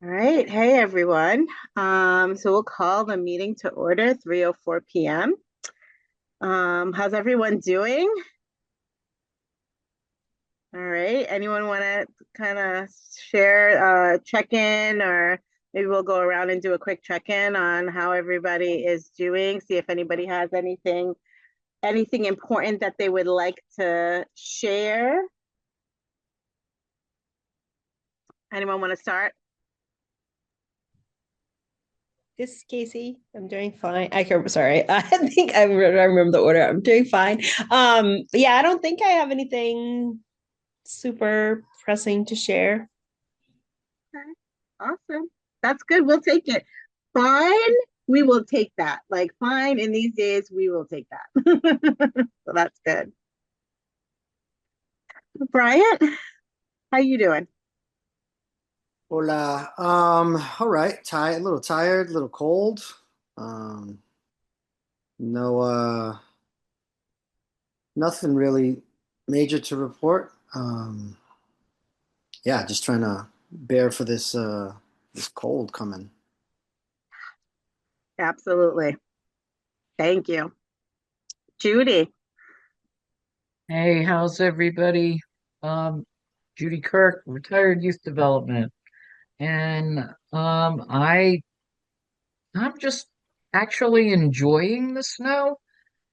All right. Hey, everyone. So we'll call the meeting to order, 3:04 p.m. How's everyone doing? All right. Anyone want to kind of share, check in, or maybe we'll go around and do a quick check in on how everybody is doing, see if anybody has anything important that they would like to share. Anyone want to start? This is Casey. I'm doing fine. Sorry. I think I remember the order. I'm doing fine. Yeah, I don't think I have anything super pressing to share. Okay. Awesome. That's good. We'll take it. Fine. We will take that. Like fine in these days, we will take that. So that's good. Bryant, how you doing? Hola. All right. A little tired, a little cold. Um, no, nothing really major to report. Yeah, just trying to bear for this cold coming. Absolutely. Thank you. Judy. Hey, how's everybody? Um, Judy Kirk, retired youth development. And I'm just actually enjoying the snow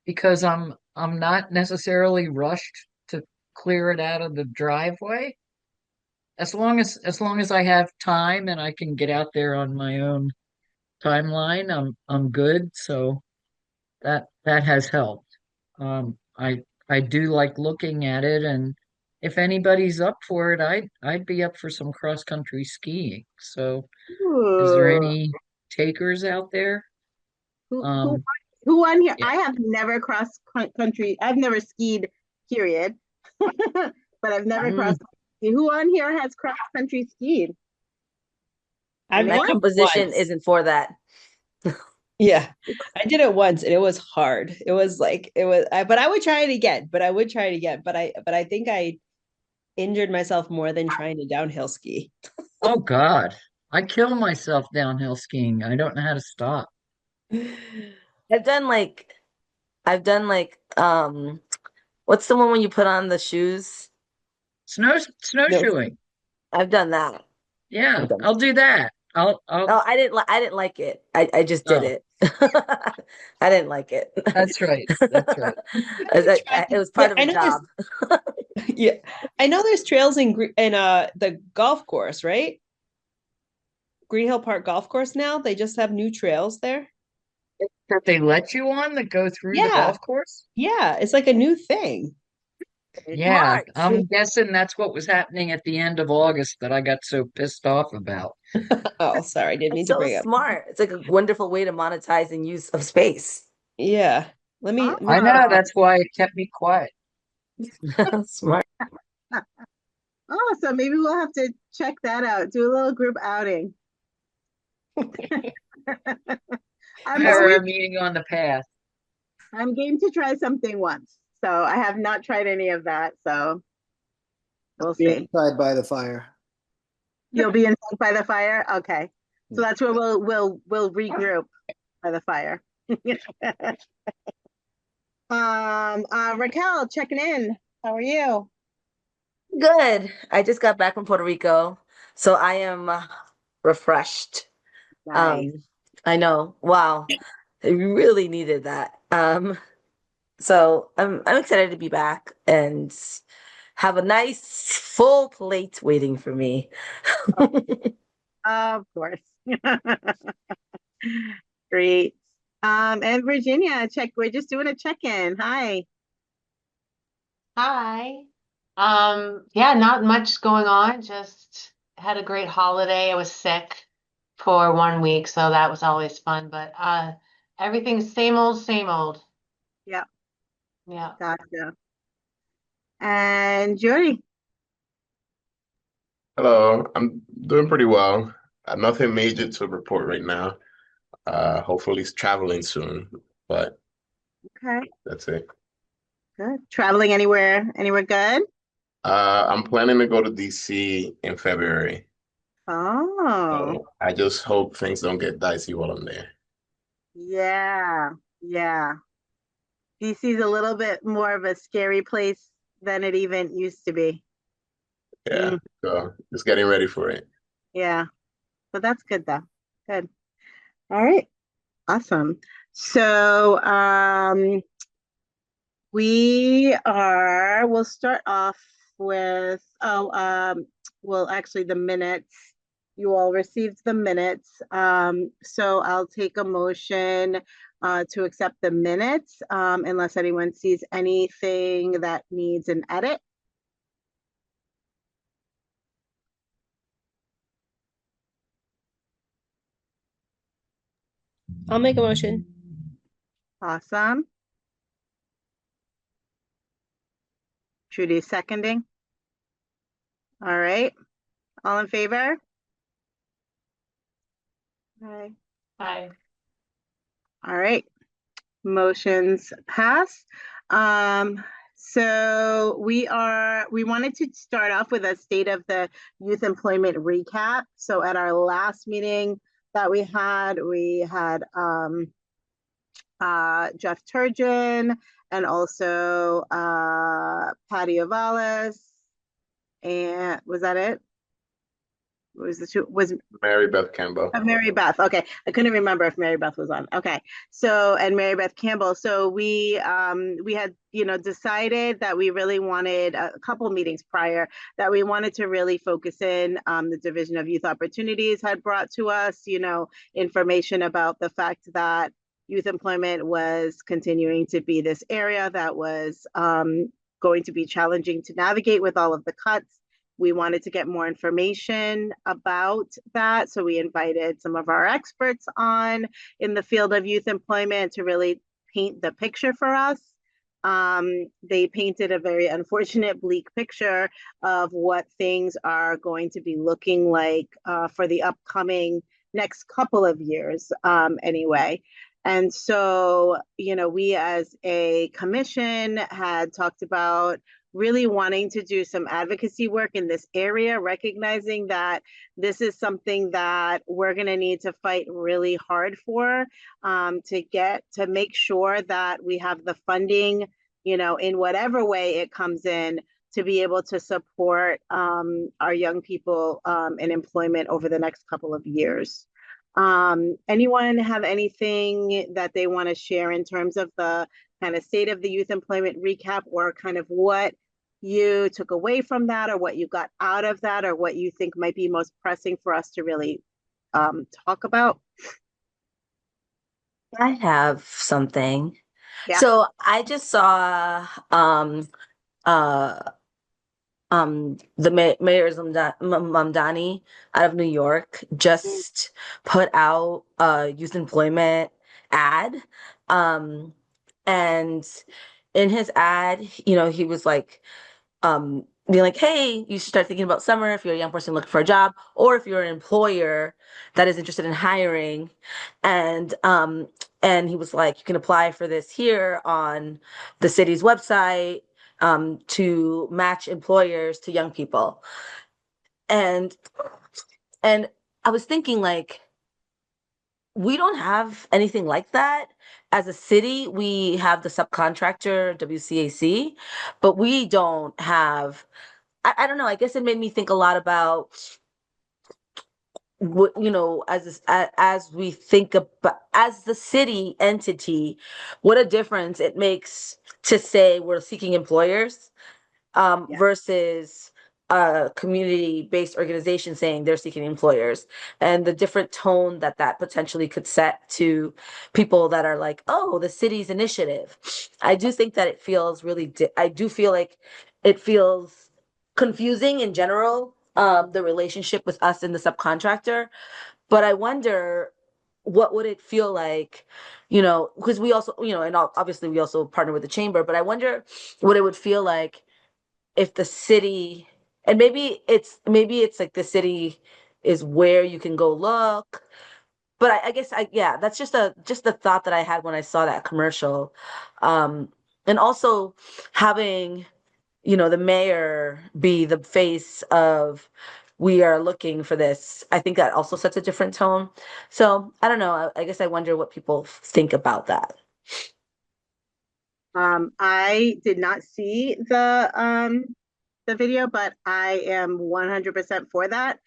because I'm not necessarily rushed to clear it out of the driveway. As long as I have time and I can get out there on my own timeline, I'm good. So that has helped. I do like looking at it, and if anybody's up for it, I'd be up for some cross country skiing. So, is there Ooh. any takers out there? Who who Um, who on here? yeah. I have never crossed country. I've never skied, period. But I've never Mm, crossed. Who on here has cross country skied? I've My done Anyone? it composition once. isn't for that. Yeah, I did it once and it was hard. But I would try it again. But I would try it again. But I think I injured myself more than trying to downhill ski. oh God, I kill myself downhill skiing. I don't know how to stop. I've done like I've done like what's the one when you put on the shoes? No, Snowshoeing. I've done that. I've Yeah, done. I'll do that. I'll. Oh, I didn't like it. I just did Oh, it. I didn't like it. that's right. That's right. I haven't It tried. was Yeah, part of I a know there's job. yeah, I know there's trails in the golf course, right? Green Hill Park Golf Course now. They just have new trails there. That they let you on that go through the Yeah, golf course? yeah, it's like a new thing. Yeah, Smart. I'm guessing that's what was happening at the end of August that I got so pissed off about. Oh, sorry, didn't It's mean to so bring up. smart. It's like a wonderful way to monetize and use of space. Yeah, let me I check know that. Awesome. that's why it kept me quiet. Smart. Oh, so maybe we'll have to check that out. Do a little group outing. I'm That's Or always a meeting on the path. I'm game to try something once. So I have not tried any of that. So I'll we'll be see. inside by the fire. You'll be inside by the fire? Okay. So Yeah. that's where we'll regroup by the fire. Raquel, checking in. How are you? Good. I just got back from Puerto Rico, so I am refreshed. Nice. Um, I know. Wow. I really needed that. So I'm excited to be back and have a nice full plate waiting for me. Of course. Great. And Virginia, we're just doing a check-in. Hi. Hi. Yeah, not much going on. Just had a great holiday. I was sick for 1 week, so that was always fun. But everything's same old, same old. Yeah, Yeah. gotcha. And Jody. Hello, I'm doing pretty well. Nothing major to report right now. Hopefully it's traveling soon, but Okay, that's it. good. Traveling anywhere good? I'm planning to go to DC in February. Oh, So I just hope things don't get dicey while I'm there. yeah, yeah. DC's a little bit more of a scary place than it even used to be. Yeah. Mm, So just getting ready for it. yeah, but that's good though. Good. All right. Awesome. So, we'll start off with, well, actually the minutes. You all received the minutes. So I'll take a motion to accept the minutes, unless anyone sees anything that needs an edit. I'll make a motion. Awesome. Judy seconding. All right. All in favor? Aye. Hi. All right. Motions pass. So we wanted to start off with a state of the youth employment recap. So at our last meeting that we had Jeff Turgeon and also Patty Ovalis. And was that it? Was the two was Mary Beth Campbell. Mary Beth. Okay. I couldn't remember if Mary Beth was on. Okay. So, and Mary Beth Campbell. So we had, decided that we really wanted a couple meetings prior that we wanted to really focus in. The Division of Youth Opportunities had brought to us, information about the fact that youth employment was continuing to be this area that was going to be challenging to navigate with all of the cuts. We wanted to get more information about that. So we invited some of our experts on in the field of youth employment to really paint the picture for us. They painted a very unfortunate, bleak picture of what things are going to be looking like for the upcoming next couple of years, anyway. And so, we as a commission had talked about really wanting to do some advocacy work in this area, recognizing that this is something that we're going to need to fight really hard for, to make sure that we have the funding, in whatever way it comes in, to be able to support our young people in employment over the next couple of years. Anyone have anything that they want to share in terms of the kind of state of the youth employment recap, or kind of what you took away from that, or what you got out of that, or what you think might be most pressing for us to really talk about? I have something. Yeah. So I just saw uh the mayor's Mamdani out of New York just put out a youth employment ad. Um and in his ad, he was like being like, hey, you should start thinking about summer if you're a young person looking for a job, or if you're an employer that is interested in hiring. And he was like, you can apply for this here on the city's website, to match employers to young people. And and I was thinking, like, we don't have anything like that. As a city, we have the subcontractor WCAC, but we don't have, I don't know. I guess it made me think a lot about what, as we think about, as the city entity, what a difference it makes to say we're seeking employers, Yeah. versus a community-based organization saying they're seeking employers, and the different tone that that potentially could set to people that are like, oh, the city's initiative. I do think that it feels really, I do feel like it feels confusing in general, the relationship with us and the subcontractor. But I wonder, what would it feel like, because we also, and obviously we also partner with the chamber, but I wonder what it would feel like if the city, and maybe it's like the city is where you can go look. But I guess, yeah, that's just a thought that I had when I saw that commercial. And also having, the mayor be the face of we are looking for this, I think that also sets a different tone. So I don't know. I guess I wonder what people think about that. I did not see the video, but I am 100% for that.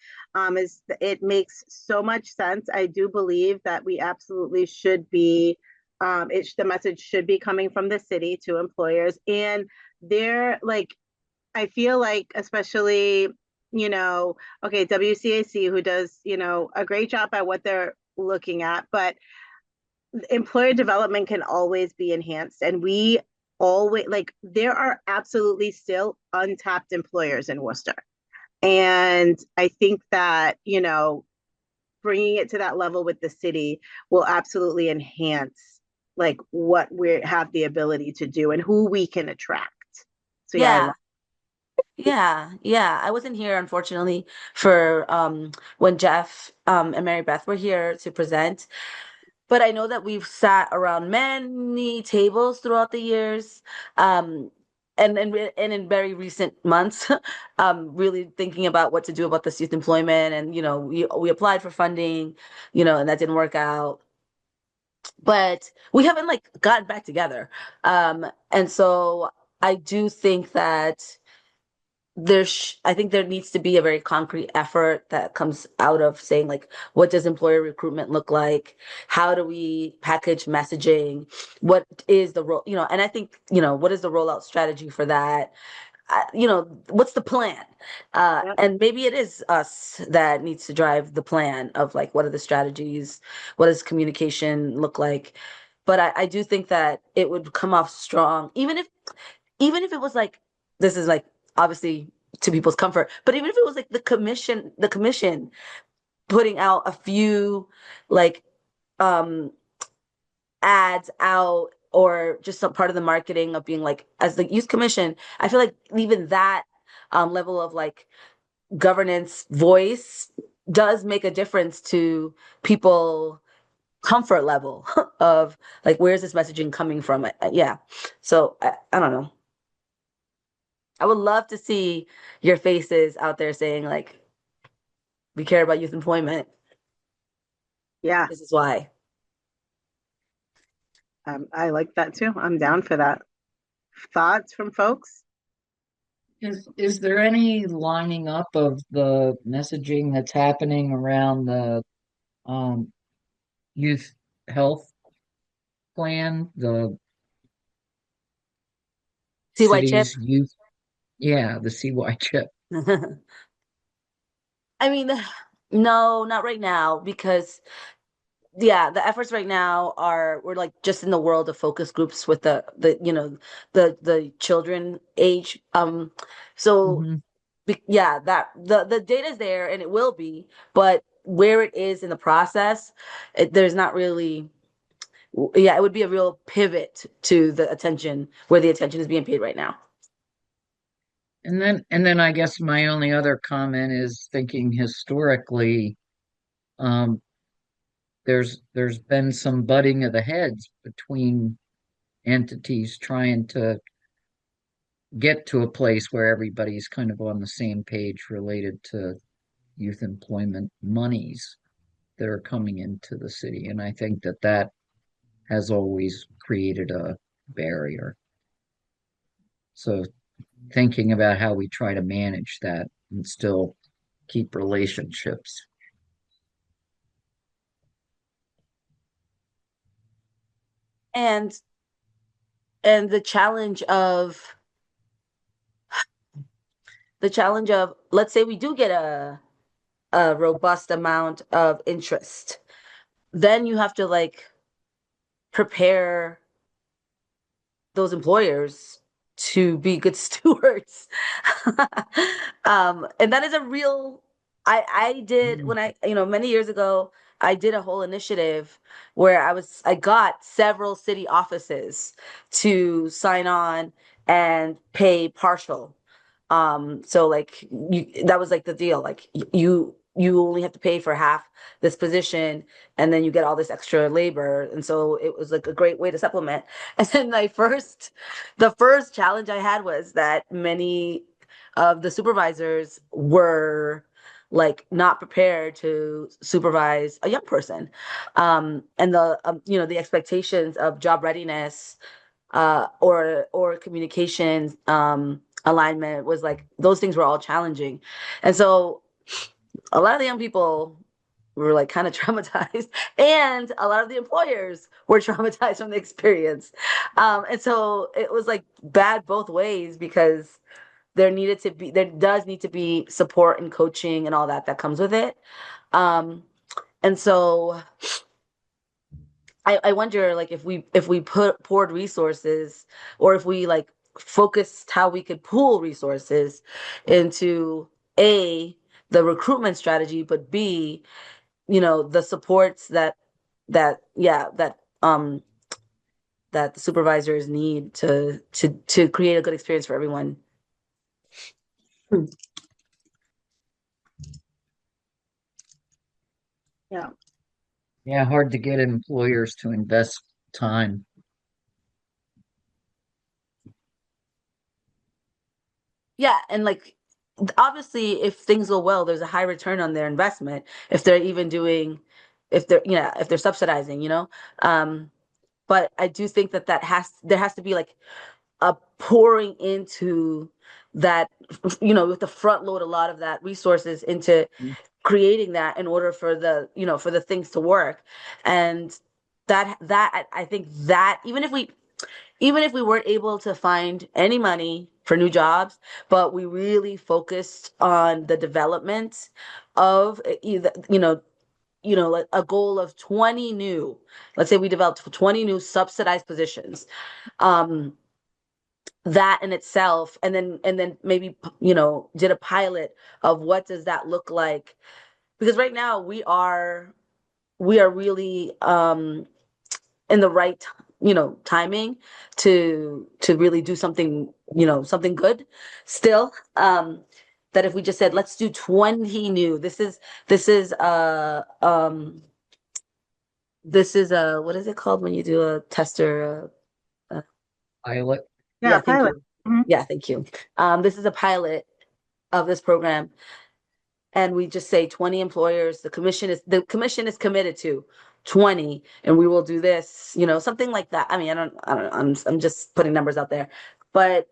Is it makes so much sense. I do believe that we absolutely should be the message should be coming from the city to employers, and they're like, I feel like, especially, okay, WCAC, who does, a great job at what they're looking at, but employer development can always be enhanced. And we always, like, there are absolutely still untapped employers in Worcester. And I think that, bringing it to that level with the city will absolutely enhance like what we have the ability to do and who we can attract. So yeah, I Yeah. love. Yeah. I wasn't here, unfortunately, for when Jeff and Mary Beth were here to present. But I know that we've sat around many tables throughout the years, and in very recent months, really thinking about what to do about this youth employment. And we applied for funding, and that didn't work out. But we haven't like gotten back together, and so I do think that I think there needs to be a very concrete effort that comes out of saying like, what does employer recruitment look like? How do we package messaging? What is the role, and I think, what is the rollout strategy for that? What's the plan? Yep. And maybe it is us that needs to drive the plan of like, what are the strategies? What does communication look like? But I do think that it would come off strong, even if it was like, this is like obviously to people's comfort, but even if it was like the commission putting out a few like um ads out, or just some part of the marketing of being like, as the youth commission, I feel like even that level of like governance voice does make a difference to people comfort level of like, where's this messaging coming from? Yeah. So I don't know. I would love to see your faces out there saying like, we care about youth employment. Yeah. This is why. I like that too. I'm down for that. Thoughts from folks? Is there any lining up of the messaging that's happening around the um youth health plan, the CY Chip. city's youth, yeah, the CY chip. I mean, no, not right now, because yeah, the efforts right now we're like just in the world of focus groups with the children age. So Mhm. yeah, that the data is there and it will be, but where it is in the process, there's not really. Yeah, it would be a real pivot to the attention where the attention is being paid right now. And then I guess my only other comment is thinking historically, um, there's been some butting of the heads between entities trying to get to a place where everybody's kind of on the same page related to youth employment monies that are coming into the city. And I think that has always created a barrier. So thinking about how we try to manage that and still keep relationships. And and the challenge of, let's say we do get a robust amount of interest, then you have to like prepare those employers to be good stewards. And that is a real, I did Mm. when many years ago, I did a whole initiative where I got several city offices to sign on and pay partial. So like that was like the deal. Like you only have to pay for half this position, and then you get all this extra labor. And so it was like a great way to supplement. And then the first challenge I had was that many of the supervisors were like not prepared to supervise a young person. And the the expectations of job readiness or communications alignment was like those things were all challenging. And so a lot of the young people were like kind of traumatized, and a lot of the employers were traumatized from the experience. And so it was like bad both ways, because there does need to be support and coaching and all that comes with it. And so I wonder, like, if we poured resources, or if we like focused how we could pool resources into A, the recruitment strategy, but B, the supports that the supervisors need to create a good experience for everyone. Yeah. Yeah, hard to get employers to invest time. Yeah, and like obviously if things go well, there's a high return on their investment if they're even doing if they're subsidizing, but I do think there has to be like a pouring into that, with the front load a lot of that resources into creating that in order for the things to work. And that I think that even if we weren't able to find any money for new jobs, but we really focused on the development of either, like a goal of 20 new, let's say we developed 20 new subsidized positions, that in itself, and then maybe, did a pilot of what does that look like? Because right now we are really in the right timing to really do something, something good still. That if we just said, let's do 20 new, this is what is it called when you do a tester? Pilot. Yeah, Yeah, thank pilot. you. Mhm. Yeah, thank you. This is a pilot of this program, and we just say 20 employers. The commission is committed to 20, and we will do this, something like that. I mean, I don't, I'm just putting numbers out there, but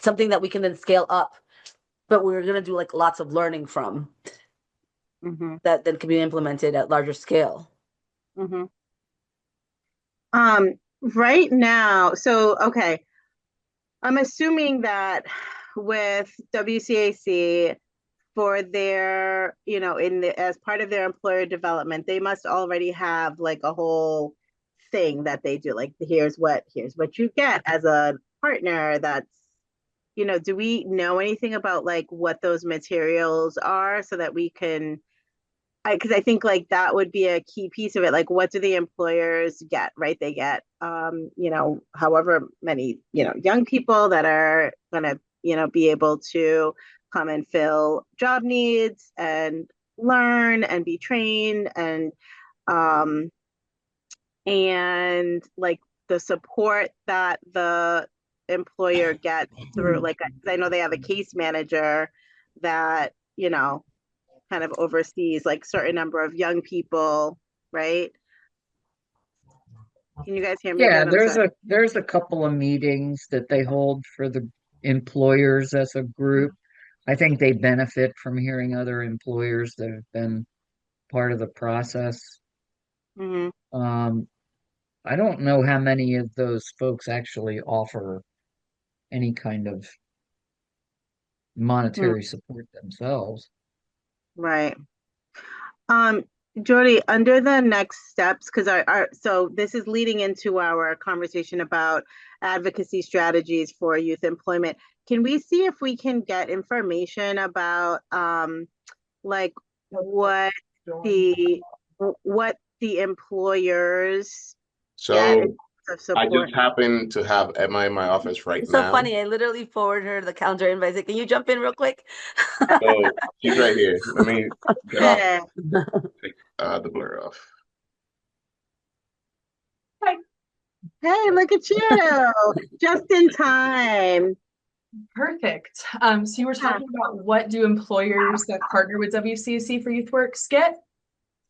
something that we can then scale up. But we're gonna do like lots of learning from Mhm. that then can be implemented at larger scale. Mhm. Right now, so okay, I'm assuming that with WCAC, for their, as part of their employer development, they must already have like a whole thing that they do. Like, here's what you get as a partner. Do we know anything about like what those materials are so that we can, because I think like that would be a key piece of it. Like, what do the employers get, right? They get, however many, young people that are gonna, be able to come and fill job needs and learn and be trained, um, and like the support that the employer gets through, like, 'cause I know they have a case manager that, kind of oversees like certain number of young people, right? Can you guys hear me Yeah, again? I'm sorry. there's a couple of meetings that they hold for the employers as a group. I think they benefit from hearing other employers that have been part of the process. Hmm. Um, I don't know how many of those folks actually offer any kind of monetary support themselves. Right. Um, Jody, under the next steps, because so this is leading into our conversation about advocacy strategies for youth employment. Can we see if we can get information about like what the what the employers get in So terms of I support? just happen to have Emma in my office right It's so now. funny. I literally forwarded her the calendar invite. I said, can you jump in real quick? So she's right here. Let me get off, Hey, take the blur off. hey, look at you. Just in time. Perfect. So you were talking about what do employers that partner with WCAC for YouthWorks get?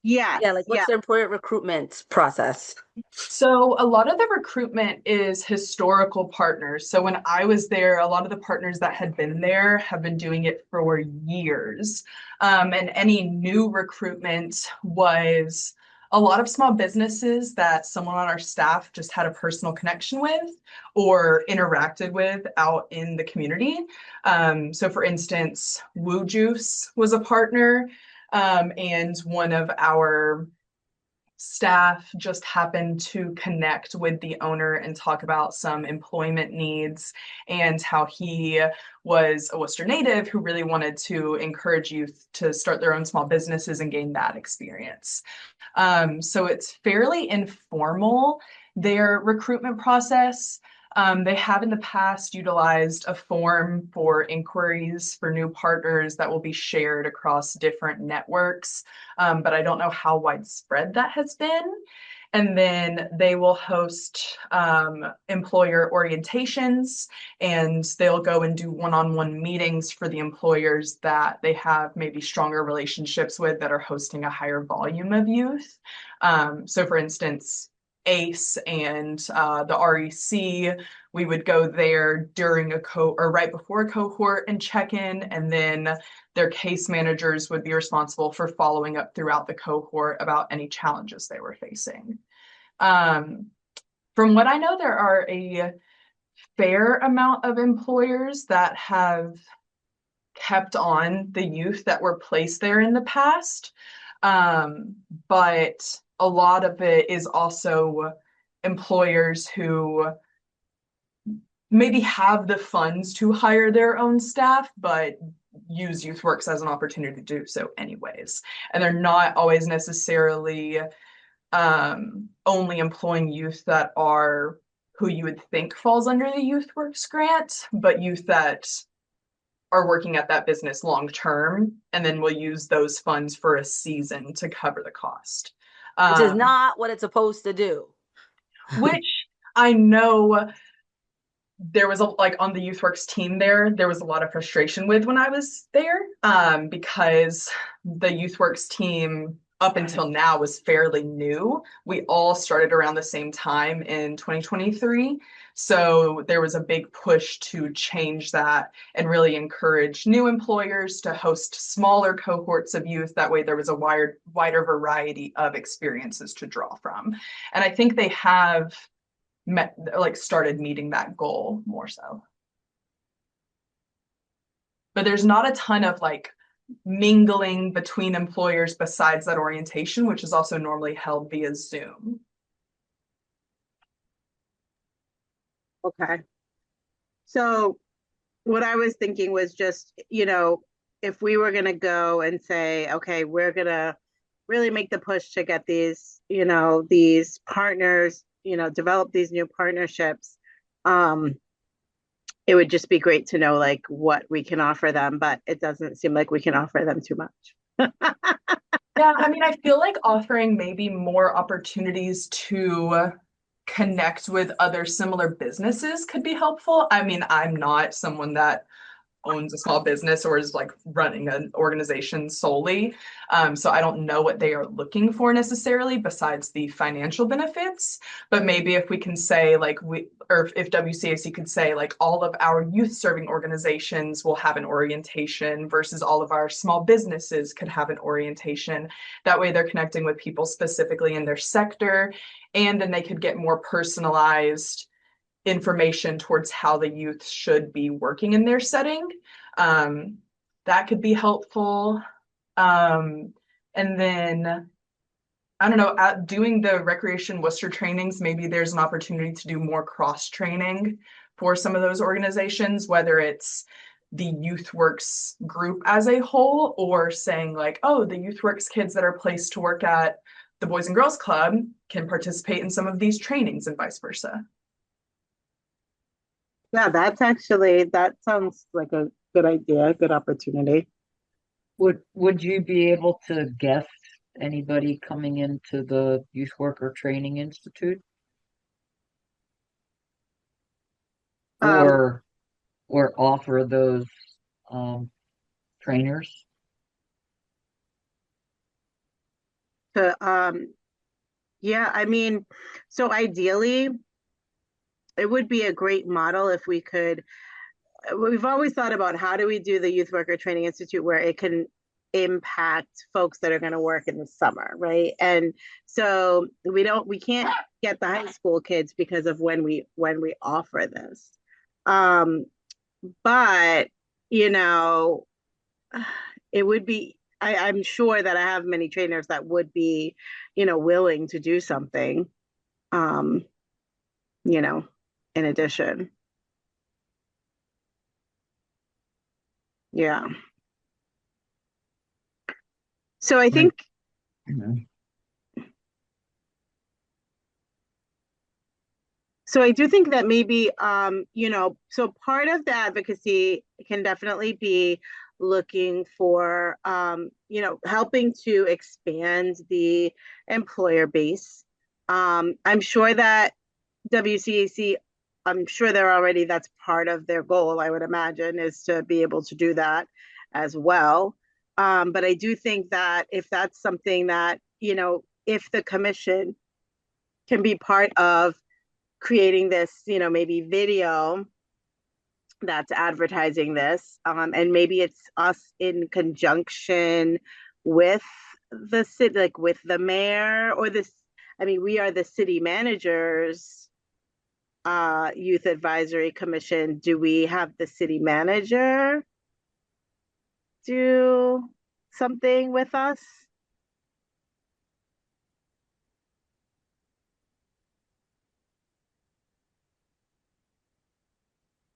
Yes, Yeah, like yeah. what's the employer recruitment process? So a lot of the recruitment is historical partners. So when I was there, a lot of the partners that had been there have been doing it for years. And any new recruitment was a lot of small businesses that someone on our staff just had a personal connection with or interacted with out in the community. So for instance, Woo Juice was a partner, and one of our staff just happened to connect with the owner and talk about some employment needs and how he was a Worcester native who really wanted to encourage youth to start their own small businesses and gain that experience. So it's fairly informal, their recruitment process. They have in the past utilized a form for inquiries for new partners that will be shared across different networks, but I don't know how widespread that has been. And then they will host employer orientations, and they'll go and do one-on-one meetings for the employers that they have maybe stronger relationships with that are hosting a higher volume of youth. So for instance, ACE and the REC, we would go there during a or right before a cohort and check in, and then their case managers would be responsible for following up throughout the cohort about any challenges they were facing. From what I know, there are a fair amount of employers that have kept on the youth that were placed there in the past. But a lot of it is also employers who maybe have the funds to hire their own staff, but use YouthWorks as an opportunity to do so anyways. And they're not always necessarily only employing youth that are who you would think falls under the YouthWorks grant, but youth that are working at that business long term, and then will use those funds for a season to cover the cost. Which is not what it's supposed to do. Which I know there was like on the YouthWorks team there was a lot of frustration with when I was there, because the YouthWorks team up until now was fairly new. We all started around the same time in 2023. So there was a big push to change that and really encourage new employers to host smaller cohorts of youth. That way there was a wider variety of experiences to draw from. And I think they have started meeting that goal more so. But there's not a ton of mingling between employers besides that orientation, which is also normally held via Zoom. Okay. So what I was thinking was just, if we were going to go and say, okay, we're going to really make the push to get these, these partners, develop these new partnerships, it would just be great to know what we can offer them, but it doesn't seem like we can offer them too much. Yeah, I mean, I feel like offering maybe more opportunities to connect with other similar businesses could be helpful. I mean, I'm not someone that owns a small business or is running an organization solely. So I don't know what they are looking for necessarily besides the financial benefits. But maybe if we can say or if WCAC could say all of our youth serving organizations will have an orientation versus all of our small businesses could have an orientation. That way they're connecting with people specifically in their sector, and then they could get more personalized information towards how the youth should be working in their setting. That could be helpful. And then, I don't know, doing the Recreation Worcester trainings, maybe there's an opportunity to do more cross-training for some of those organizations, whether it's the YouthWorks group as a whole, or saying oh, the YouthWorks kids that are placed to work at the Boys and Girls Club can participate in some of these trainings and vice versa. Yeah, that sounds like a good idea, good opportunity. Would you be able to guest anybody coming into the Youth Worker Training Institute? Or or offer those trainers? Yeah, I mean, so ideally, it would be a great model if we could. We've always thought about how do we do the Youth Worker Training Institute where it can impact folks that are going to work in the summer, right? And so we can't get the high school kids because of when we offer this. But you know, it would be. I'm sure that I have many trainers that would be, willing to do something. Um, you know, in addition. Yeah. So I think Mhm. so I do think that maybe so part of the advocacy can definitely be looking for helping to expand the employer base. I'm sure that WCAC, I'm sure that's part of their goal, I would imagine, is to be able to do that as well. But I do think that if that's something that, if the commission can be part of creating this, maybe video that's advertising this, and maybe it's us in conjunction with the city, like with the mayor or this. I mean, we are the city managers youth advisory commission. Do we have the city manager do something with us?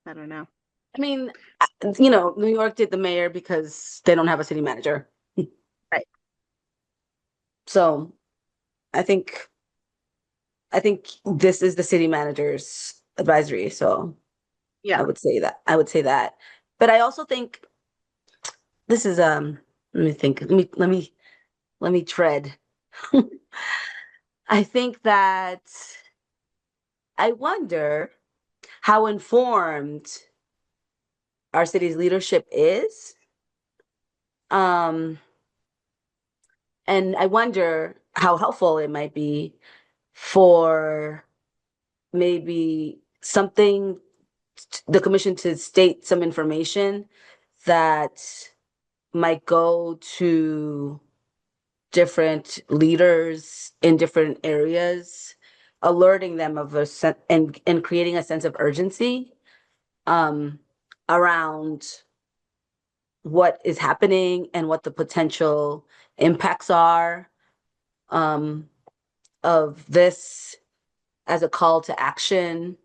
I don't know. I mean, New York did the mayor because they don't have a city manager. Right. So I think this is the city manager's advisory. So Yeah. I would say that. But I also think this is let me think. Let me tread. I think that I wonder how informed our city's leadership is. And I wonder how helpful it might be for maybe the commission to state some information that might go to different leaders in different areas, alerting them of and creating a sense of urgency around what is happening and what the potential impacts are of this as a call to action.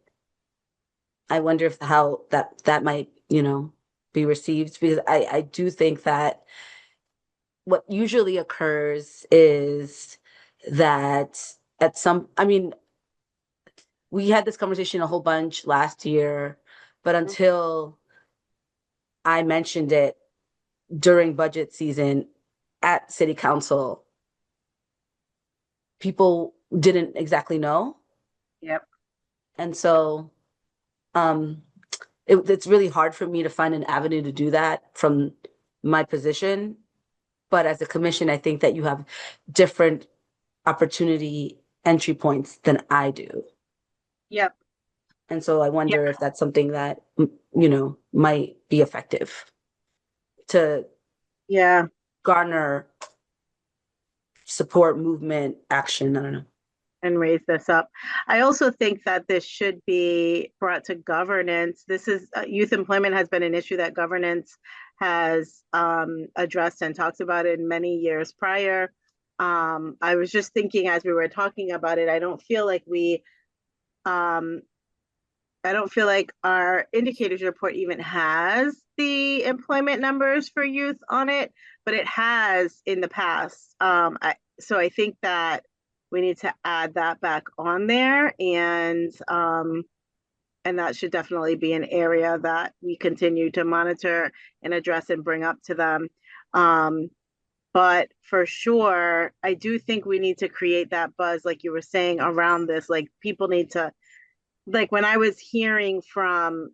I wonder if how that might, be received, because I do think that what usually occurs is that we had this conversation a whole bunch last year, but until I mentioned it during budget season at city council, people didn't exactly know. Yep. And so it's really hard for me to find an avenue to do that from my position. But as a commission, I think that you have different opportunity entry points than I do. Yep. And so I wonder if that's something that, might be effective to garner support, movement, action. I don't know. And raise this up. I also think that this should be brought to governance. This is youth employment has been an issue that governance has addressed and talked about it in many years prior. I was just thinking as we were talking about it, I don't feel like our indicators report even has the employment numbers for youth on it, but it has in the past. So I think that we need to add that back on there, and that should definitely be an area that we continue to monitor and address and bring up to them. But for sure, I do think we need to create that buzz, like you were saying, around this. Like people need to, like when I was hearing from,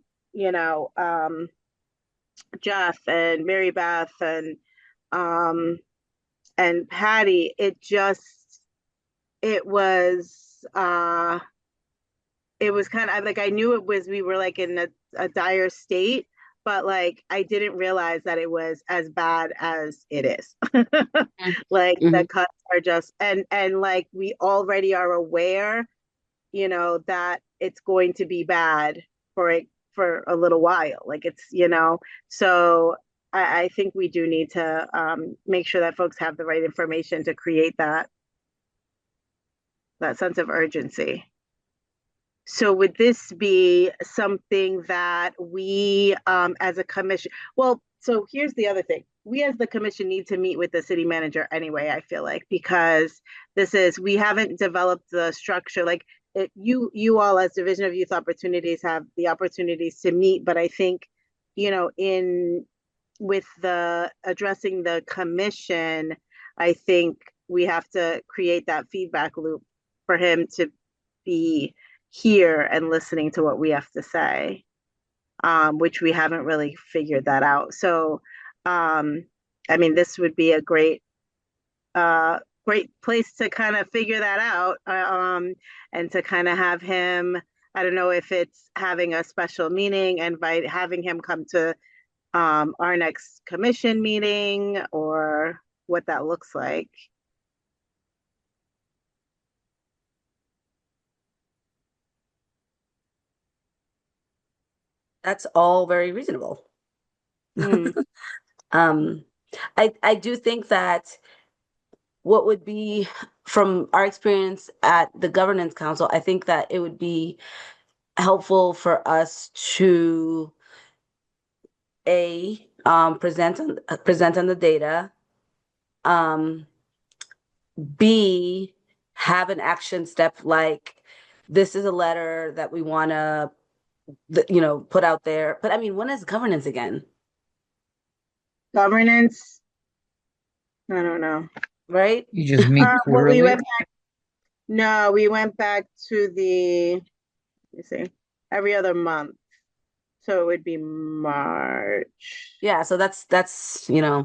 Jeff and Mary Beth um, and Patty, it was it was kind of like I knew we were like in a dire state, but like I didn't realize that it was as bad as it is. Like the Mhm. cuts are just and like we already are aware, that it's going to be bad for a little while. Like so I think we do need to make sure that folks have the right information to create that sense of urgency. So would this be something that we, as a commission, well, so here's the other thing. We as the commission need to meet with the city manager anyway, I feel like, because we haven't developed the structure. Like you all as Division of Youth Opportunities have the opportunities to meet, but I think, with the addressing the commission, I think we have to create that feedback loop for him to be here and listening to what we have to say, which we haven't really figured that out. So, I mean, this would be a great place to kind of figure that out, and to kind of have him. I don't know if it's having a special meeting, having him come to our next commission meeting, or what that looks like. That's all very reasonable. Mm. I do think that what would be from our experience at the governance council, I think that it would be helpful for us to present on the data, B, have an action step like this is a letter that we want to put out there. But I mean, when is governance again? Governance, I don't know. Right? You just meet Well, we quarterly. went back. No, we went back to let me see, every other month. So it would be March. Yeah, so that's Yeah.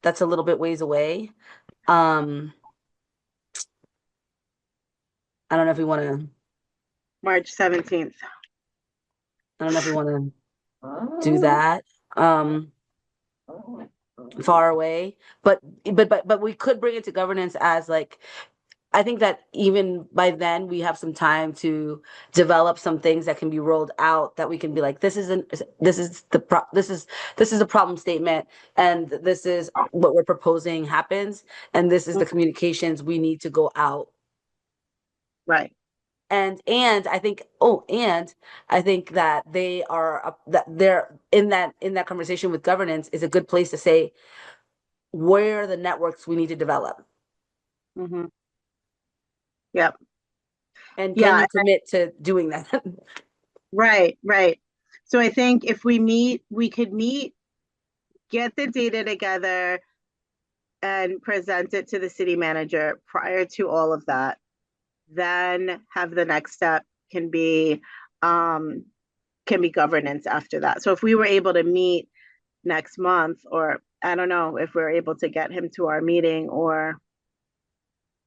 that's a little bit ways away. Um, I don't know if we want to. March 17th. I don't know if we want to do that. Far away, but we could bring it to governance as like. I think that even by then we have some time to develop some things that can be rolled out that we can be like, this is a problem statement, and this is what we're proposing happens, and this is the communications we need to go out. Right. And I think that they're in that conversation with governance is a good place to say where are the networks we need to develop. Mm-hmm. Yep. And Yeah, can you commit to doing that? right. So I think if we could meet, get the data together, and present it to the city manager prior to all of that. Then have the next step can be governance after that. So if we were able to meet next month, or I don't know if we're able to get him to our meeting or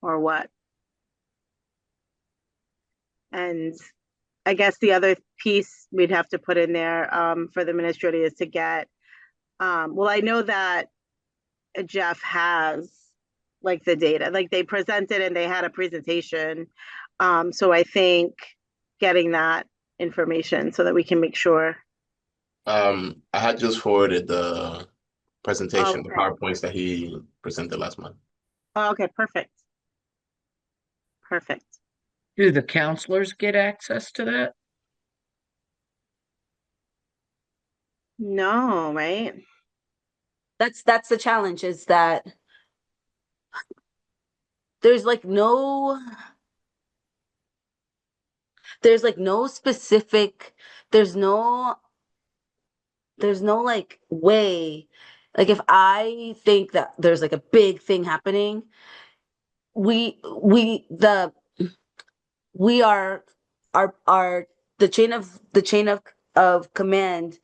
what. And I guess the other piece we'd have to put in there for the administrator is to get, well, I know that Jeff has like the data, like they presented and they had a presentation. So I think getting that information so that we can make sure. I had just forwarded the presentation, the Okay. PowerPoints that he presented last month. Oh, okay, perfect. Do the counselors get access to that? No, right? That's the challenge, is that there's like no specific, there's no like way, like if I think that there's like a big thing happening, we are the chain of of command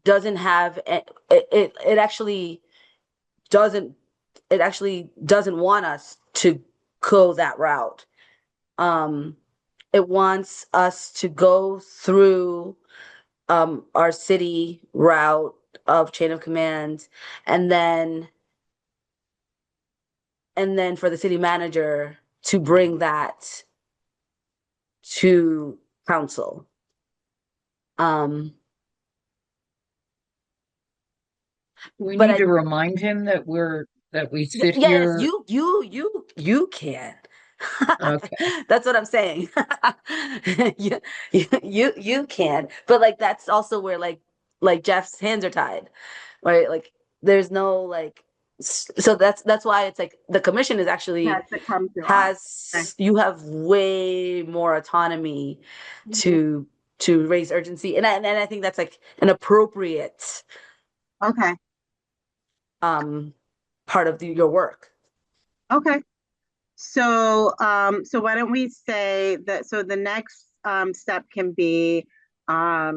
doesn't have it actually doesn't want us to go that route. It wants us to go through our city route of chain of command, and then for the city manager to bring that to council. We But need to remind him that we sit yes, here. you can. Okay. That's what I'm saying. You can, but like that's also where like Jeff's hands are tied, right? Like there's no like, so that's why it's like the commission is actually Has to come to us. Okay. you have way more autonomy to raise urgency, and I think that's like an appropriate Okay. part of your work. Okay. So, so why don't we say that, so the next step can be, I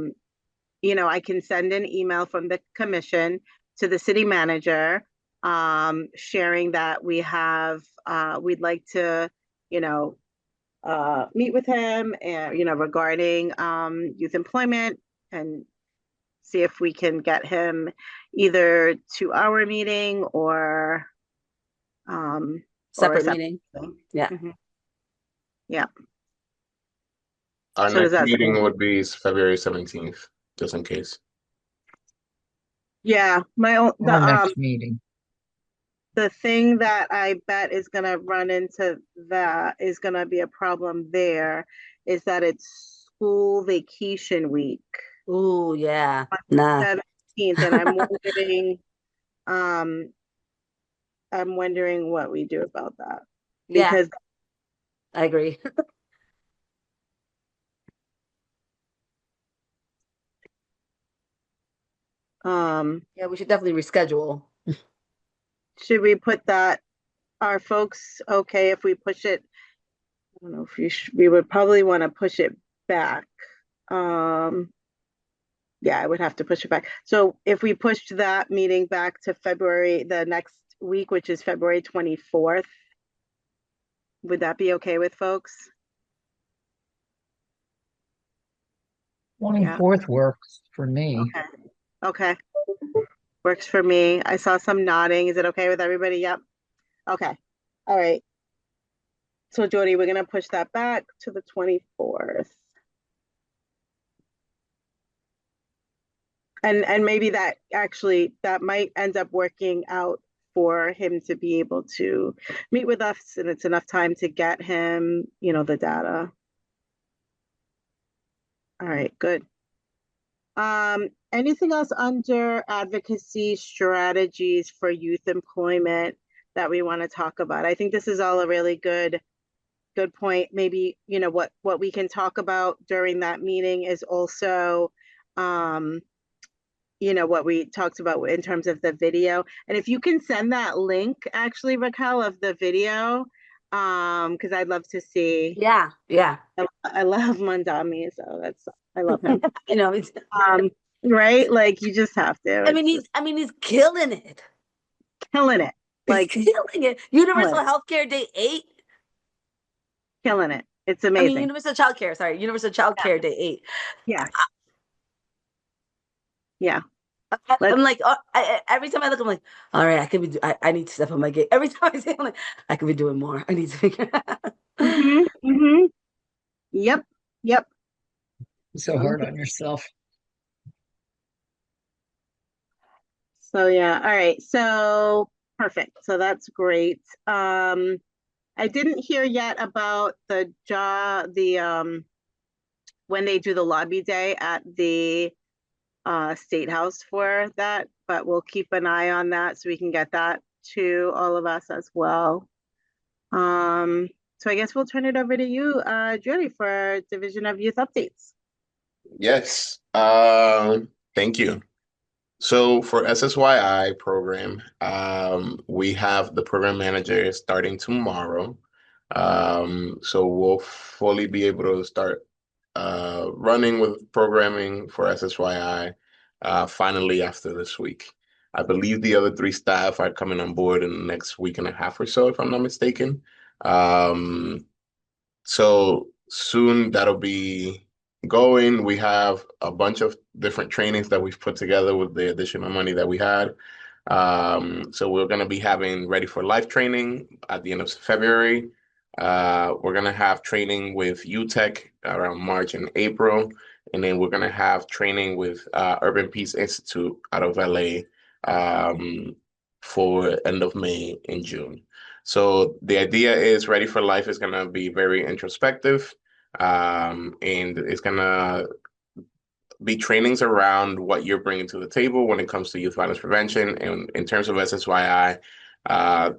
can send an email from the commission to the city manager, sharing that we'd like to, meet with him and, regarding youth employment, and see if we can get him either to our meeting or Separate separate meeting. Yeah. Mhm. Yeah. Our So does next that meeting sound- would be February 17th, just in case. Yeah, my own Our next meeting. the thing that I bet is gonna run into that is gonna be a problem there is that it's school vacation week, Ooh, yeah. Nah. 17th, and I'm wondering what we do about that Yeah, because I agree. Yeah, we should definitely reschedule. should we put that, are folks okay if we push it? I don't know if we would probably want to push it back. Yeah, I would have to push it back. So if we pushed that meeting back to February, the next week, which is February 24th, would that be okay with folks? 24th works for me. Okay. Works for me. I saw some nodding. Is it okay with everybody? Yep. Okay. All right. So Jody, we're gonna push that back to the 24th. And maybe that might end up working out for him to be able to meet with us, and it's enough time to get him, the data. All right, good. Anything else under advocacy strategies for youth employment that we want to talk about? I think this is all a really good point. Maybe, what we can talk about during that meeting is also, what we talked about in terms of the video. And if you can send that link, actually, Raquel, of the video, because I'd love to see. Yeah. I love Mandami, so I love him. It's Right? Like you just have to. I mean, he's killing it. Killing it. Like He's killing it. Universal Healthcare Day 8. Killing it. It's amazing. Universal Childcare Day 8. Yeah. Yeah. I'm like, every time I look, I'm like, all right, I need to step on my game. Every time I say, I'm like, I could be doing more. I need to figure it out. Yep. So hard on yourself. So yeah, all right. So perfect. So that's great. I didn't hear yet about when they do the lobby day at the State House for that, but we'll keep an eye on that so we can get that to all of us as well. So I guess we'll turn it over to you, Judy, for Division of Youth updates. Yes. Thank you. So for SSYI program, we have the program manager starting tomorrow. So we'll fully be able to start running with programming for SSYI finally after this week. I believe the other three staff are coming on board in the next week and a half or so, if I'm not mistaken. So soon that'll be going. We have a bunch of different trainings that we've put together with the additional money that we had. So we're going to be having Ready for Life training at the end of February. We're going to have training with UTech around March and April. And then we're going to have training with Urban Peace Institute out of LA for end of May and June. So the idea is Ready for Life is going to be very introspective, and it's going to be trainings around what you're bringing to the table when it comes to youth violence prevention. And in terms of SSYI,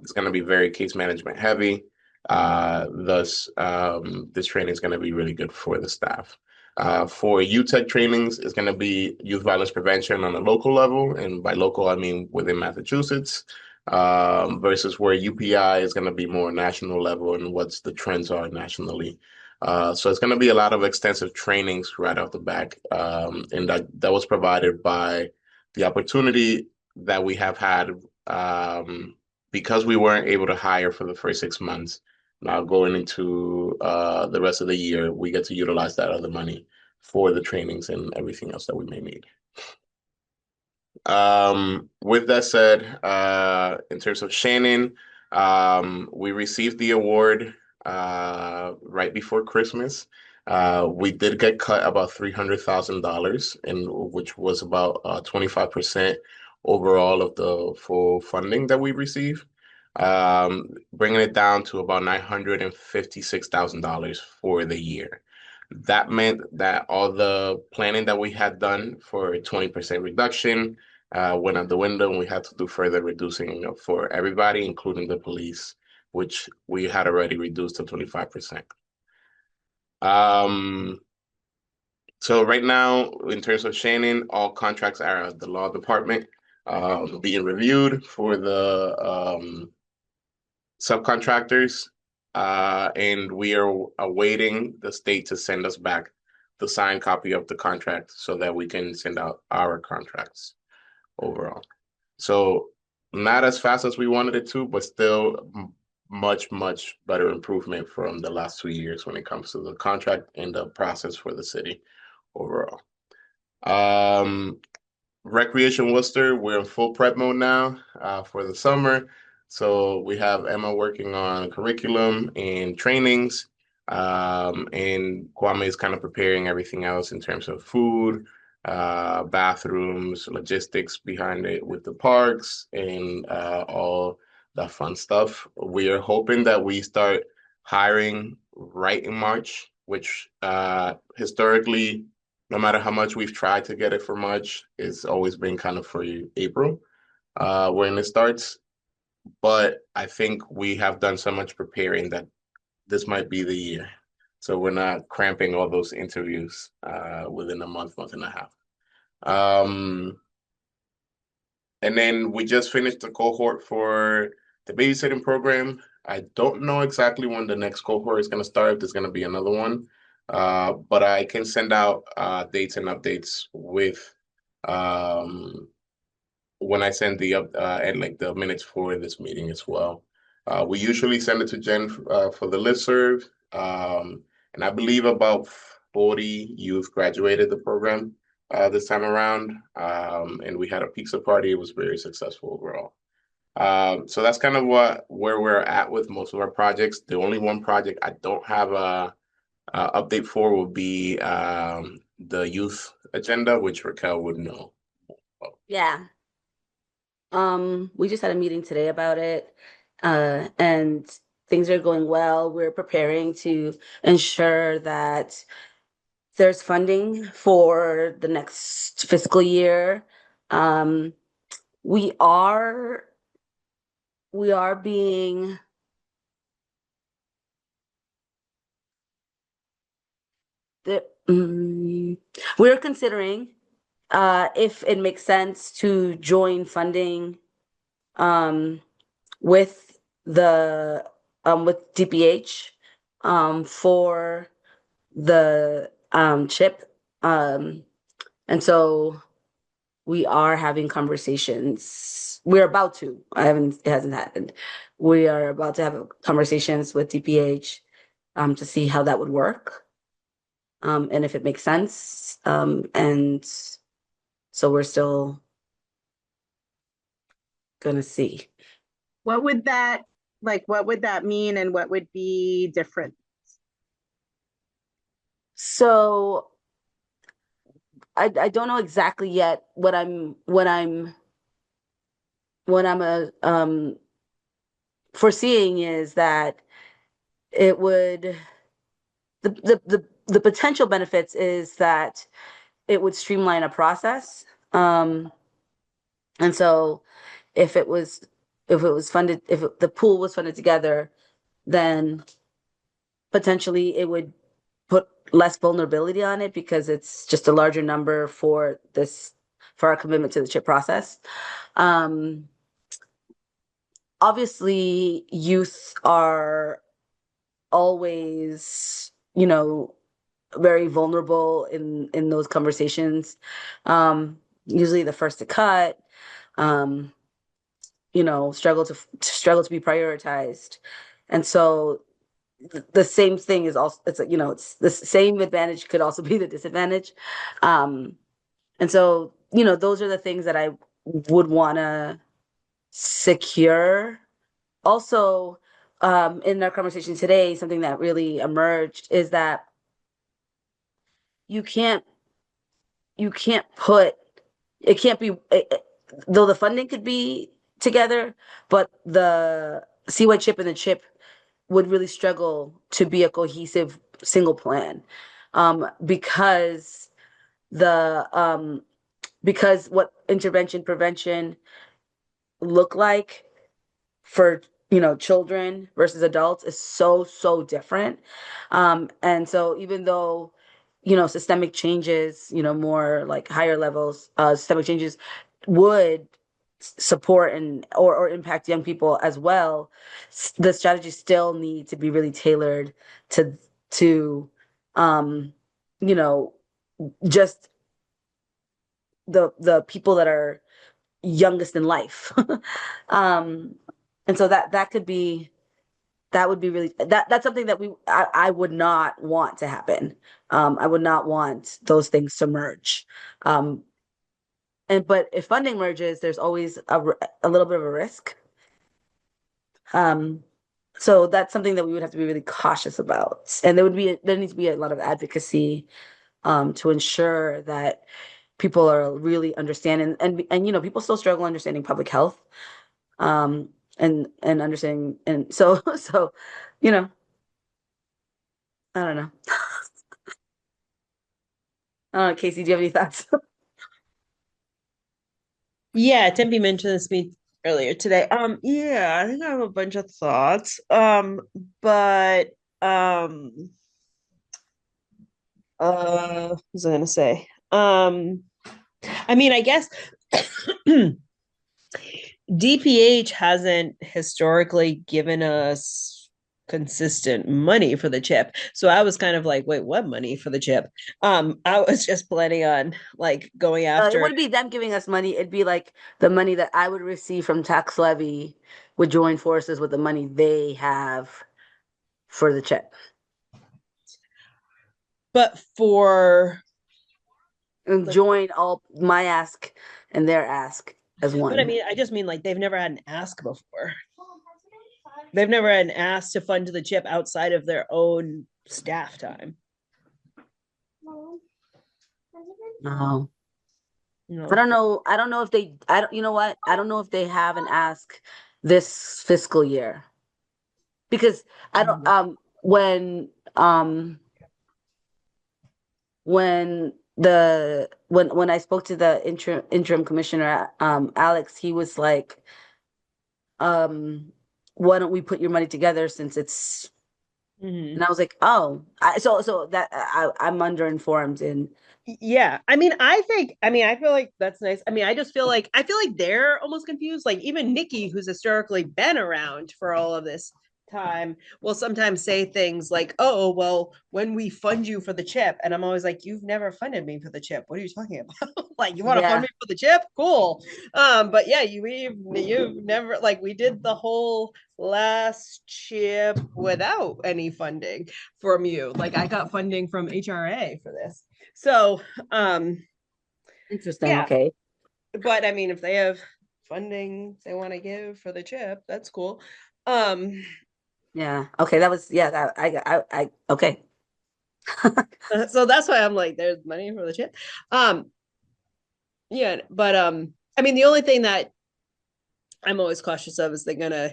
it's going to be very case management heavy. Thus, this training is going to be really good for the staff. For UTech trainings, it's going to be youth violence prevention on a local level. And by local, I mean within Massachusetts, versus where UPI is going to be more national level and what's the trends are nationally. So it's going to be a lot of extensive trainings right off the back. And that was provided by the opportunity that we have had because we weren't able to hire for the first 6 months. Now going into the rest of the year, we get to utilize that other money for the trainings and everything else that we may need. With that said, in terms of Shannon, we received the award right before Christmas. We did get cut about $300,000, and which was about 25% overall of the full funding that we received, bringing it down to about $956,000 for the year. That meant that all the planning that we had done for a 20% reduction went out the window, and we had to do further reducing for everybody, including the police, which we had already reduced to 25%. So right now, in terms of Shannon, all contracts are at the law department being reviewed for the subcontractors, and we are awaiting the state to send us back the signed copy of the contract so that we can send out our contracts overall. So not as fast as we wanted it to, but still much better improvement from the last 2 years when it comes to the contract and the process for the city overall. Recreation Worcester, we're in full prep mode now for the summer. So we have Emma working on curriculum and trainings, and Kwame is kind of preparing everything else in terms of food, bathrooms, logistics behind it with the parks, and all that fun stuff. We are hoping that we start hiring right in March, which historically, no matter how much we've tried to get it for March, it's always been kind of for April when it starts. But I think we have done so much preparing that this might be the year. So we're not cramping all those interviews within a month and a half. And then we just finished the cohort for the babysitting program. I don't know exactly when the next cohort is going to start, if there's going to be another one. But I can send out dates and updates with when I send the and like the minutes for this meeting as well. We usually send it to Jen for the listserv, and I believe about 40 youth graduated the program this time around, and we had a pizza party. It was very successful overall. So that's kind of where we're at with most of our projects. The only one project I don't have a update for will be the youth agenda, which Raquel would know. Yeah. We just had a meeting today about it, and things are going well. We're preparing to ensure that there's funding for the next fiscal year. We are being we're considering if it makes sense to join funding with the with DPH for the chip. And so we are having conversations. We're about to. It hasn't happened. We are about to have conversations with DPH to see how that would work, and if it makes sense. And so we're still gonna see. What would that what would that mean and what would be different? So I don't know exactly yet what I'm foreseeing is that it would the potential benefits is that it would streamline a process. And so if it was funded, the pool was funded together, then potentially it would put less vulnerability on it because it's just a larger number for our commitment to the chip process. Obviously, youth are always, very vulnerable in those conversations. Usually the first to cut, struggle to be prioritized. And so the same thing is also, it's the same advantage could also be the disadvantage. And so, those are the things that I would want to secure. Also, in our conversation today, something that really emerged is that you can't put it can't be though the funding could be together, but the CY chip and the chip would really struggle to be a cohesive single plan, because because what intervention prevention look like for children versus adults is so different. And so even though systemic changes, more like higher levels, systemic changes would support and or impact young people as well, the strategies still need to be really tailored to you know just the people that are youngest in life. um and so that would be really that's something that I would not want to happen. I would not want those things to merge. But if funding merges, there's always a little bit of a risk. So that's something that we would have to be really cautious about. And there needs to be a lot of advocacy to ensure that people are really understanding, and people still struggle understanding public health, and understanding, and so I don't know. Casey, do you have any thoughts? Yeah, Tempe mentioned this to me earlier today. Yeah, I think I have a bunch of thoughts. But what was I gonna say? I mean, I guess DPH hasn't historically given us consistent money for the chip. So I was kind of like, wait, what money for the chip? I was just planning on like going It after wouldn't be them giving us money. It'd be like the money that I would receive from tax levy would join forces with the money they have for the chip. but for And join all my ask and their ask as one. But I mean, I just mean like they've never had an ask before. They've never had an ask to fund the chip outside of their own staff time. No. No. I don't know. I don't know if they. I don't. You know what? I don't know if they have an ask this fiscal year, because I don't. When I spoke to the interim commissioner, Alex, he was like, why don't we put your money together since it's. Mhm. And I was like, oh, so that I'm underinformed in. Yeah, I mean, I feel like that's nice. I mean, I feel like they're almost confused. Like even Nikki, who's historically been around for all of this time will sometimes say things like, oh, well, when we fund you for the chip. And I'm always like, you've never funded me for the chip. What are you talking about? Like, you want to fund Yeah. me for the chip? Cool. But yeah, you've never, like, we did the whole last chip without any funding from you. Like, I got funding from HRA for this. So Interesting. yeah. Okay. But I mean, if they have funding they want to give for the chip, that's cool. Yeah. Okay. That was, yeah, that I okay. So that's why I'm like, there's money for the chip. Yeah, but I mean, the only thing that I'm always cautious of is they're gonna.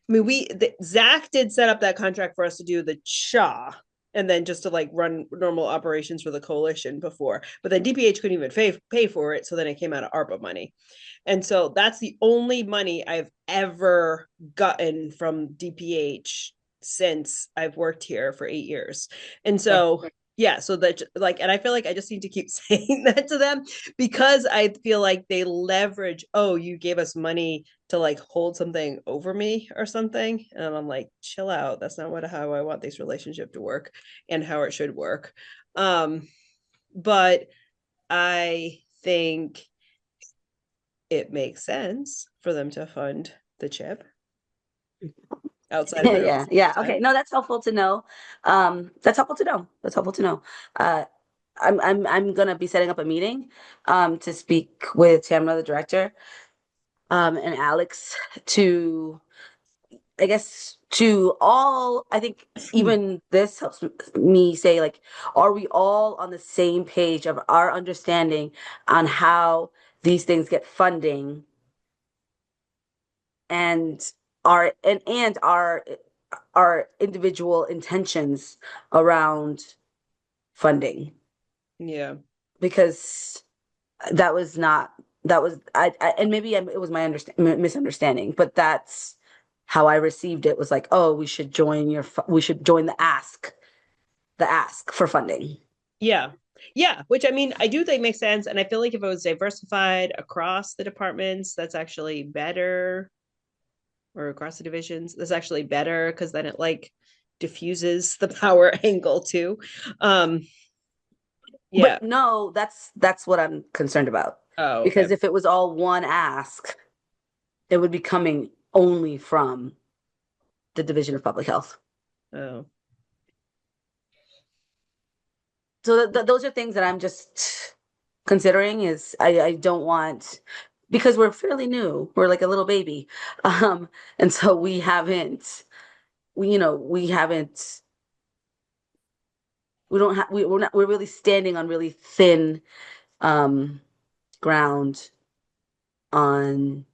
I mean, Zach did set up that contract for us to do the CHA and then just to like run normal operations for the coalition before, but then DPH couldn't even pay for it, so then it came out of ARPA money. And so that's the only money I've ever gotten from DPH since I've worked here for 8 years. And so, yeah, so that like, and I feel like I just need to keep saying that to them because I feel like they leverage, oh, you gave us money to like hold something over me or something. And I'm like, chill out. That's not how I want this relationship to work and how it should work. But I think it makes sense for them to fund the chip outside of their Yeah. Okay. No, that's helpful to know. That's helpful to know. That's helpful to know. I'm gonna be setting up a meeting to speak with Tamara, the director, and Alex to, I guess, to all, I think even this helps me say, like, are we all on the same page of our understanding on how these things get funding and our individual intentions around funding? Yeah. Because that was not, that was, I and maybe it was my misunderstanding, but that's how I received it, was like, oh, we should join the ask for funding. Yeah. Yeah, which I mean, I do think makes sense. And I feel like if it was diversified across the departments, that's actually better, or across the divisions, that's actually better because then it like diffuses the power angle too. Yeah. But no, that's what I'm concerned about. Oh, Because okay. if it was all one ask, it would be coming only from the Division of Public Health. Oh. So those are things that I'm just considering. Is I don't want, because we're fairly new, we're like a little baby, and so we haven't, we haven't, we don't have, we're not, we're really standing on really thin ground on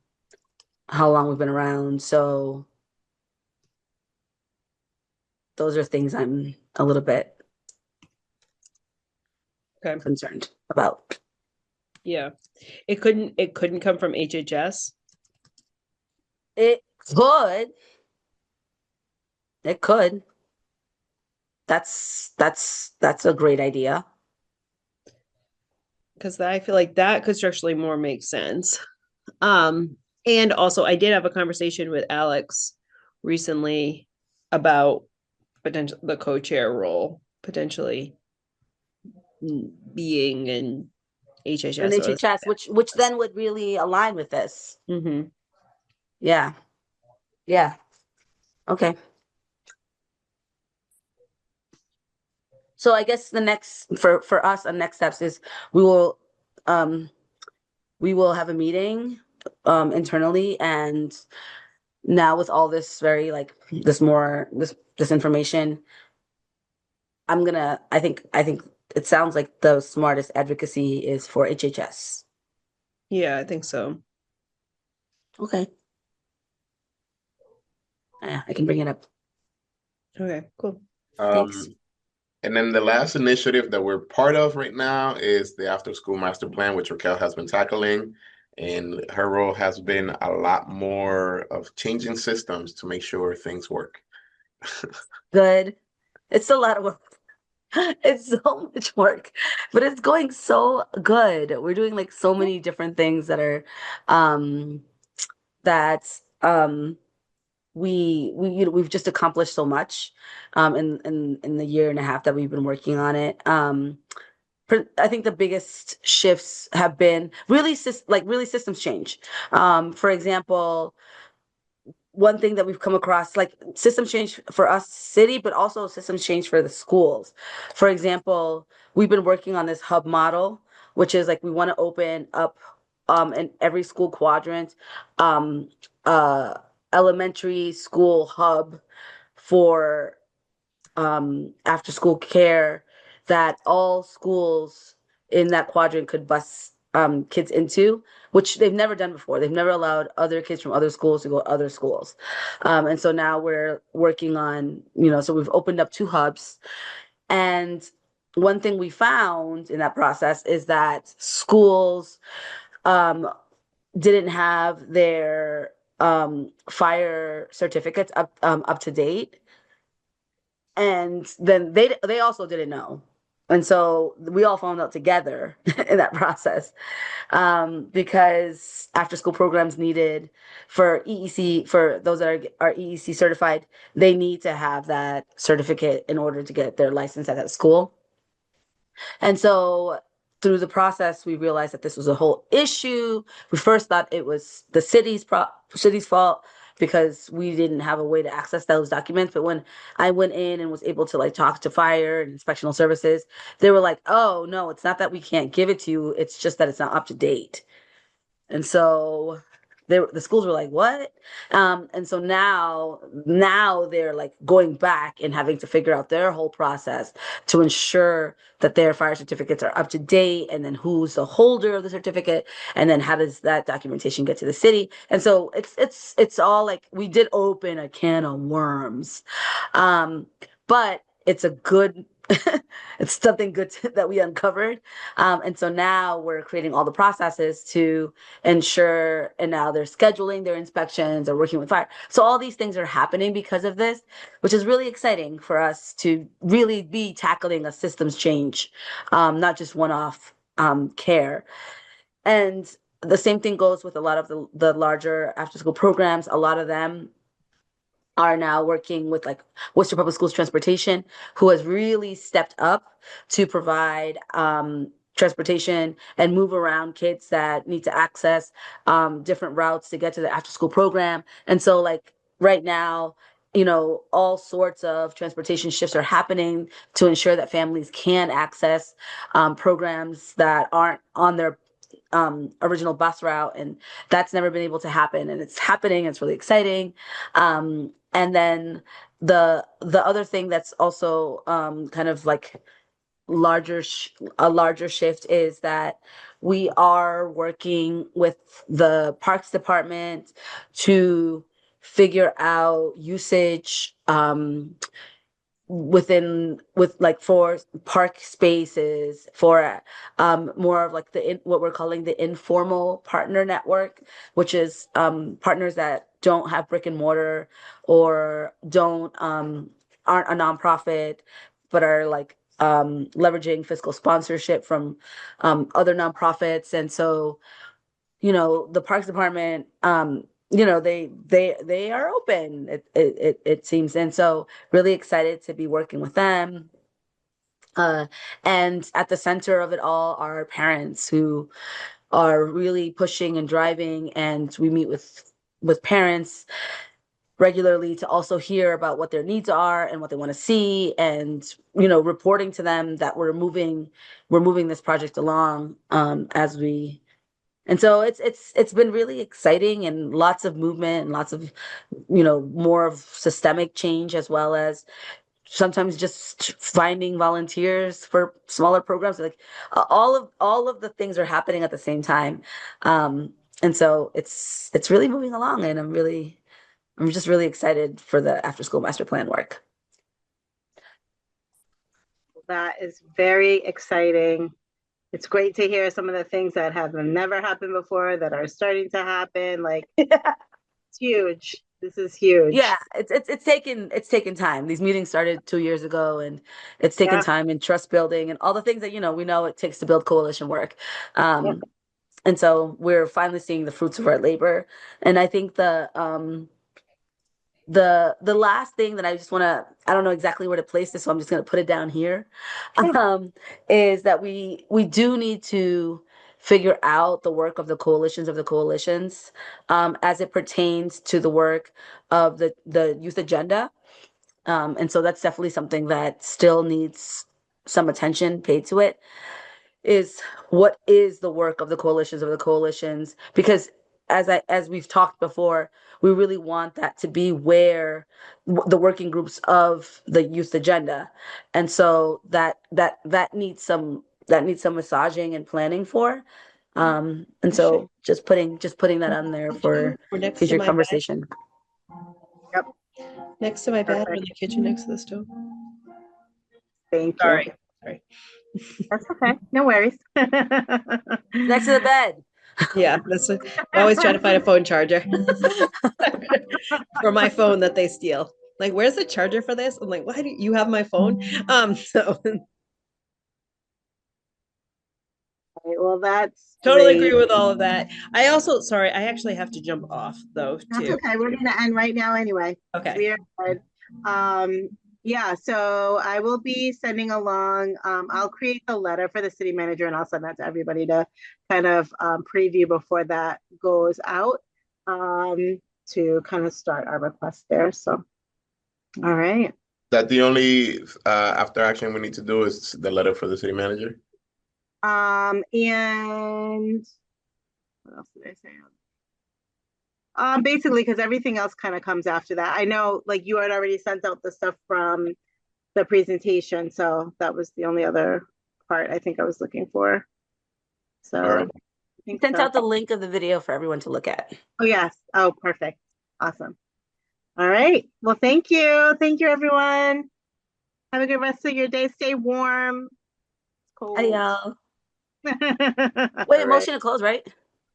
how long we've been around. So those are things I'm a little bit concerned about. Yeah. It couldn't come from HHS. It could. It could. That's a great idea. Because I feel like that could structurally more make sense. And also I did have a conversation with Alex recently about the co-chair role potentially being in HHS. And HHS, which then would really align with this. Mm-hmm. Yeah. Yeah. Okay. So I guess the next for us, the next steps is we will have a meeting internally, and now with all this very like this information, I think it sounds like the smartest advocacy is for HHS. Yeah, I think so. Okay. Yeah, I can bring it up. Okay, cool. Thanks. And then the last initiative that we're part of right now is the After School Master Plan, which Raquel has been tackling. And her role has been a lot more of changing systems to make sure things work. Good. It's a lot of work. It's so much work, but it's going so good. We're doing like so many different things that are we've just accomplished so much in the year and a half that we've been working on it. I think the biggest shifts have been really really systems change. For example, one thing that we've come across, like systems change for us city, but also systems change for the schools. For example, we've been working on this hub model, which is like we want to open up in every school quadrant um uh elementary school hub for after school care that all schools in that quadrant could bus kids into, which they've never done before. They've never allowed other kids from other schools to go to other schools. And so now we're working on, so we've opened up 2 hubs. And one thing we found in that process is that schools um, didn't have their fire certificates up to date, and then they also didn't know, and so we all found out together in that process, because after school programs needed for EEC, for those that are EEC certified, they need to have that certificate in order to get their license at that school. And so through the process, we realized that this was a whole issue. We first thought it was the city's fault because we didn't have a way to access those documents. But when I went in and was able to like talk to fire and inspectional services, they were like, "Oh no, it's not that we can't give it to you. It's just that it's not up to date." And so the schools were like, "What?" And so now they're like going back and having to figure out their whole process to ensure that their fire certificates are up to date, and then who's the holder of the certificate, and then how does that documentation get to the city. And so it's all like we did open a can of worms, but it's a good it's something good that we uncovered. And so now we're creating all the processes to ensure, and now they're scheduling their inspections, they're working with fire. So all these things are happening because of this, which is really exciting for us to really be tackling a systems change, not just one-off care. And the same thing goes with a lot of the larger after-school programs. A lot of them are now working with like Worcester Public Schools Transportation, who has really stepped up to provide transportation and move around kids that need to access different routes to get to the after school program. And so like right now, all sorts of transportation shifts are happening to ensure that families can access programs that aren't on their original bus route, and that's never been able to happen, and it's happening. It's really exciting. And then the other thing that's also kind of like a larger shift is that we are working with the Parks Department to figure out usage with like for park spaces for more of like what we're calling the informal partner network, which is partners that don't have brick and mortar or don't aren't a nonprofit, but are like leveraging fiscal sponsorship from other nonprofits. And so the Parks Department, they are open, it seems. And so really excited to be working with them. And at the center of it all are parents who are really pushing and driving, and we meet with parents regularly to also hear about what their needs are and what they want to see, and reporting to them that we're moving this project along and so it's been really exciting, and lots of movement and lots of more of systemic change, as well as sometimes just finding volunteers for smaller programs. Like all of the things are happening at the same time, and so it's really moving along, and I'm just really excited for the after school master plan work. That is very exciting. It's great to hear some of the things that have never happened before that are starting to happen. Like it's huge. This is huge. Yeah, it's taken time. These meetings started 2 years ago, and it's taken time and trust building and all the things that we know it takes to build coalition work. And so we're finally seeing the fruits of our labor. And I think the last thing that I just want to, I don't know exactly where to place this, so I'm just going to put it down here, is that we do need to figure out the work of the coalitions as it pertains to the work of the youth agenda. And so that's definitely something that still needs some attention paid to it, is what is the work of the coalitions, because as we've talked before, we really want that to be where the working groups of the youth agenda, and so that needs some massaging and planning for, and so just putting that on there for Or next to future my bed. conversation. Next to my bed or Perfect. the kitchen next to the stove. Thank you. Sorry. That's okay. No worries. Next to the bed. Yeah, I always try to find a phone charger for my phone that they steal. Like, where's the charger for this? I'm like, why do you have my phone? So Well, that's totally great. agree with all of that. I also, sorry, I actually have to jump off though, That's too. okay. We're gonna end right now anyway. Okay. We are good. Yeah, so I will be sending along, I'll create the letter for the city manager and I'll send that to everybody to kind of preview before that goes out, to kind of start our request there. So, all right. That the only after action we need to do is the letter for the city manager. And what else did I say? Basically, because everything else kind of comes after that. I know, like, you had already sent out the stuff from the presentation, so that was the only other part I think I was looking for. So, All right. I think Sent so. out the link of the video for everyone to look at. Oh, yes. Oh, perfect. Awesome. All right. Well, thank you. Thank you, everyone. Have a good rest of your day. Stay warm. It's cold. Hi, y'all. All Wait, right. motion to close, right?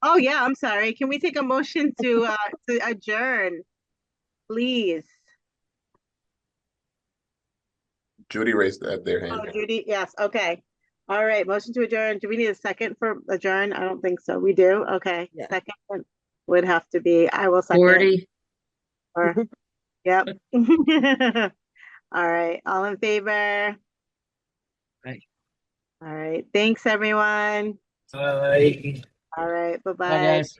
Oh, yeah. I'm sorry. Can we take a motion to adjourn, please? Judy raised their hand. Oh, Judy, yes, okay. All right, motion to adjourn. Do we need a second for adjourn? I don't think so. We do? Okay. Yeah. Second would have to be, I will second. 40. Or, yep. All right, all in favor? Right. All right, thanks, everyone. Bye. All right, Bye, bye-bye. guys.